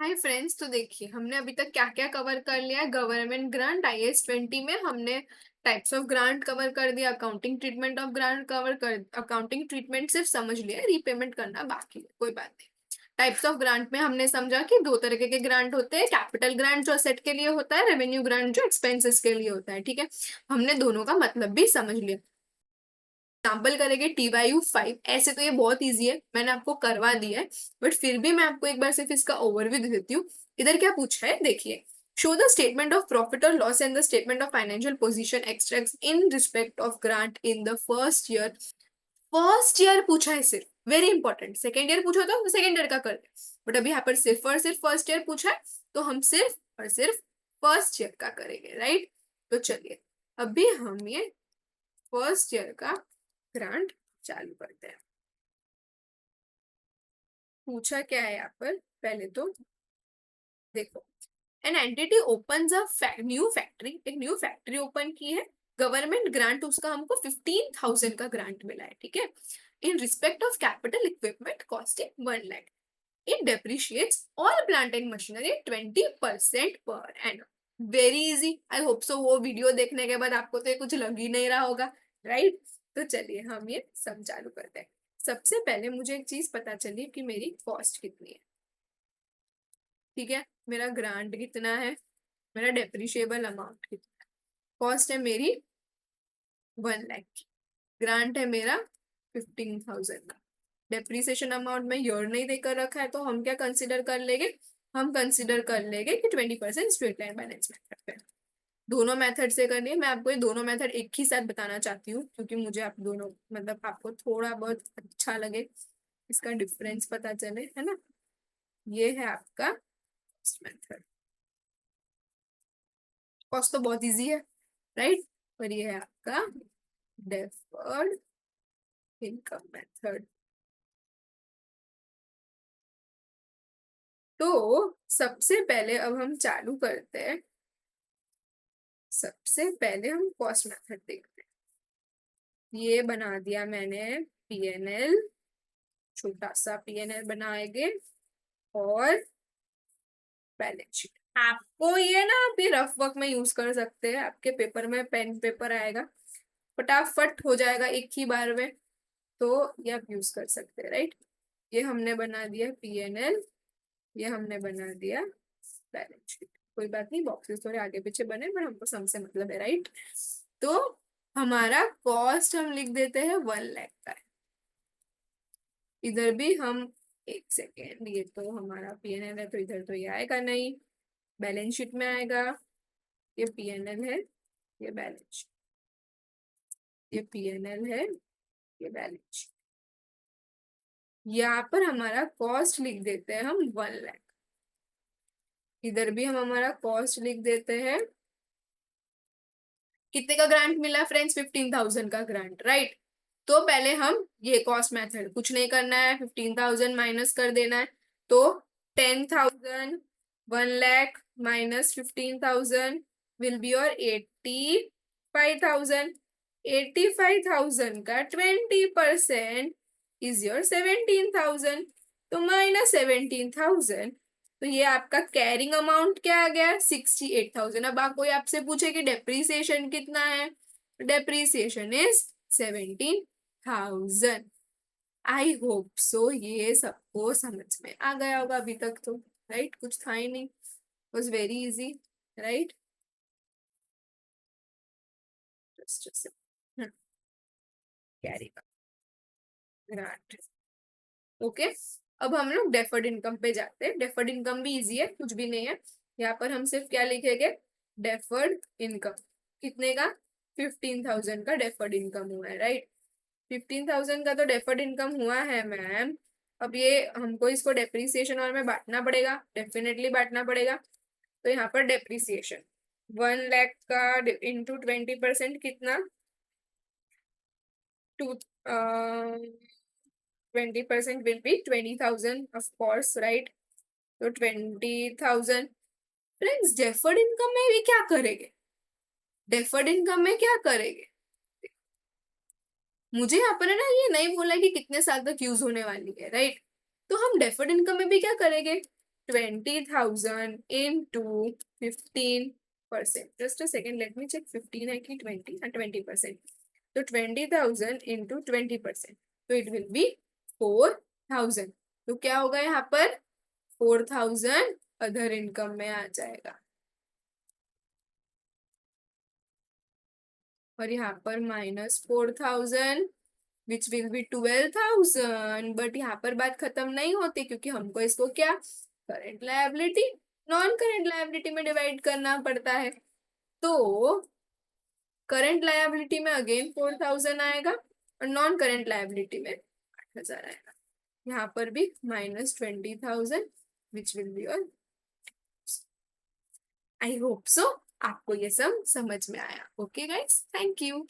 Hi friends, तो देखिए हमने अभी तक क्या क्या कवर कर लिया है। गवर्नमेंट ग्रांट IAS 20 में हमने टाइप्स ऑफ ग्रांट कवर कर दिया, accounting treatment of grant cover कर, अकाउंटिंग ट्रीटमेंट सिर्फ समझ लिया, रीपेमेंट करना बाकी है, कोई बात नहीं। टाइप्स ऑफ ग्रांट में हमने समझा कि दो तरीके के ग्रांट होते हैं, कैपिटल ग्रांट जो असेट के लिए होता है, रेवेन्यू ग्रांट जो एक्सपेंसेस के लिए होता है। ठीक है, हमने दोनों का मतलब भी समझ लिया। एग्जाम्पल करेंगे TYU 5। ऐसे तो ये बहुत इजी है, मैंने आपको करवा दिया है, बट फिर भी मैं आपको एक बार सिर्फ इसका ओवरव्यू दे देती हूँ। इधर क्या पूछा है देखिए, show the statement of profit और loss and the statement of financial position extracts in respect of grant in the first year. First year पूछा है सिर्फ, वेरी इंपॉर्टेंट। सेकेंड ईयर पूछा तो सेकेंड ईयर का कर दे, बट अभी यहाँ पर सिर्फ और सिर्फ फर्स्ट ईयर पूछा है, तो हम सिर्फ और सिर्फ फर्स्ट ईयर का करेंगे, राइट। तो चलिए अभी हम ये फर्स्ट ईयर का ग्रांट चालू करते हैं। पूछा क्या है यहाँ पर, पहले तो देखो, an entity opens a new factory, एक न्यू फैक्ट्री ओपन की है, गवर्नमेंट ग्रांट उसका हमको 15,000 का ग्रांट मिला है। ठीक है, इन respect of capital equipment costing 1 lakh, it depreciates all plant and machinery 20% per annum. Very easy, I hope so. वो वीडियो देखने के बाद आपको तो ये कुछ लग ही नहीं रहा होगा, राइट। तो चलिए हम ये सब चालू करते हैं। सबसे पहले मुझे एक चीज पता चली कि मेरी कॉस्ट कितनी है। ठीक है, मेरा ग्रांट कितना है, मेरा डेप्रिशिएबल अमाउंट कितना है। कॉस्ट है मेरी 1 लाख, ग्रांट है मेरा 15,000 का। डेप्रिसिएशन अमाउंट में ईयर नहीं देकर रखा है, तो हम क्या कंसिडर कर लेंगे, हम कंसिडर कर लेंगे कि 20% स्ट्रेट लाइन बैलेंस मेथड पे। दोनों मेथड से करनी है, मैं आपको ये दोनों मेथड एक ही साथ बताना चाहती हूँ, क्योंकि मुझे आप दोनों मतलब आपको थोड़ा बहुत अच्छा लगे, इसका डिफरेंस पता चले, है ना। ये है आपका फर्स्ट मेथड, कॉस्ट तो बहुत इजी है, राइट। और ये है आपका डेफर्ड इनकम मेथड। तो सबसे पहले अब हम चालू करते हैं, सबसे पहले हम कॉस्ट मेथड देखते हैं। ये बना दिया मैंने PNL, छोटा सा PNL बनाएंगे और बैलेंस शीट। आपको ये ना अभी रफ वर्क में यूज कर सकते हैं, आपके पेपर में पेन पेपर आएगा, फटाफट हो जाएगा एक ही बार में, तो ये आप यूज कर सकते हैं, राइट। ये हमने बना दिया PNL, ये हमने बना दिया बैलेंस शीट। कोई बात नहीं, बॉक्सेस थोड़े आगे पीछे बने, पर हमको सम से मतलब है, राइट। तो हमारा कॉस्ट हम लिख देते हैं 1 लाख का है। इधर भी हम, एक सेकेंड, ये तो हमारा PNL है, तो इधर तो ये आएगा नहीं, बैलेंस शीट में आएगा। ये PNL है, ये बैलेंस शीट, ये PNL है, ये बैलेंस शीट। यहाँ पर हमारा कॉस्ट लिख देते हैं हम 1 लाख। इधर भी हम हमारा कॉस्ट लिख देते हैं। कितने का ग्रांट मिला फ्रेंड्स, 15,000 का ग्रांट, राइट। तो पहले हम ये कॉस्ट मेथड, कुछ नहीं करना है, 15,000 माइनस कर देना है। तो 10,000, 1 lakh minus 15,000 will be your 85,000। 85,000 का 20% इज योर 17,000, तो माइनस 17,000। तो ये आपका कैरिंग अमाउंट क्या आ गया, 68,000। अब आप कोई आपसे पूछे कि डेप्रीसिएशन कितना है, depreciation is 17,000। I hope so ये सबको समझ में आ गया होगा अभी तक तो, राइट। कुछ था ही नहीं, was very easy, right. Carry grant, okay. अब हम लोग डेफर्ड इनकम पे जाते हैं। डेफर्ड इनकम भी इजी है, कुछ भी नहीं है। यहाँ पर हम सिर्फ क्या लिखेंगे, डेफर्ड इनकम। कितने का, 15,000 का डेफर्ड इनकम हुआ है, राइट। 15,000 का तो डेफर्ड इनकम हुआ है मैम। अब ये हमको इसको डेप्रीसिएशन और में बांटना पड़ेगा, डेफिनेटली बांटना पड़ेगा। तो यहाँ पर डेप्रीसिएशन 1 लाख का इंटू 20% कितना, 2, 20% will be 20,000 of course, right। तो 20,000। फ्रेंड्स डेफर्ड इनकम में भी क्या करेंगे, डेफर्ड इनकम में क्या करेंगे, मुझे यहाँ पर है ना ये नहीं बोला कि कितने साल तक यूज होने वाली है, राइट। तो हम डेफर्ड इनकम में भी क्या करेंगे, 20,000 into 15%. Just a second, let me check 15 है कि 20 and 20%. तो 20,000 into 20%. तो it will be 4,000. तो क्या होगा यहाँ पर 4,000 अदर इनकम में आ जाएगा और यहाँ पर -4,000 विच विल बी 12,000. बट यहाँ पर बात खत्म नहीं होती क्योंकि हमको इसको क्या current liability non current liability में डिवाइड करना पड़ता है. तो करंट लायबिलिटी में अगेन 4,000 आएगा और नॉन करंट लायबिलिटी में 8,000 आएगा. यहाँ पर भी -20,000 which will be your. I hope so आपको ये सब समझ में आया. Okay guys, thank you.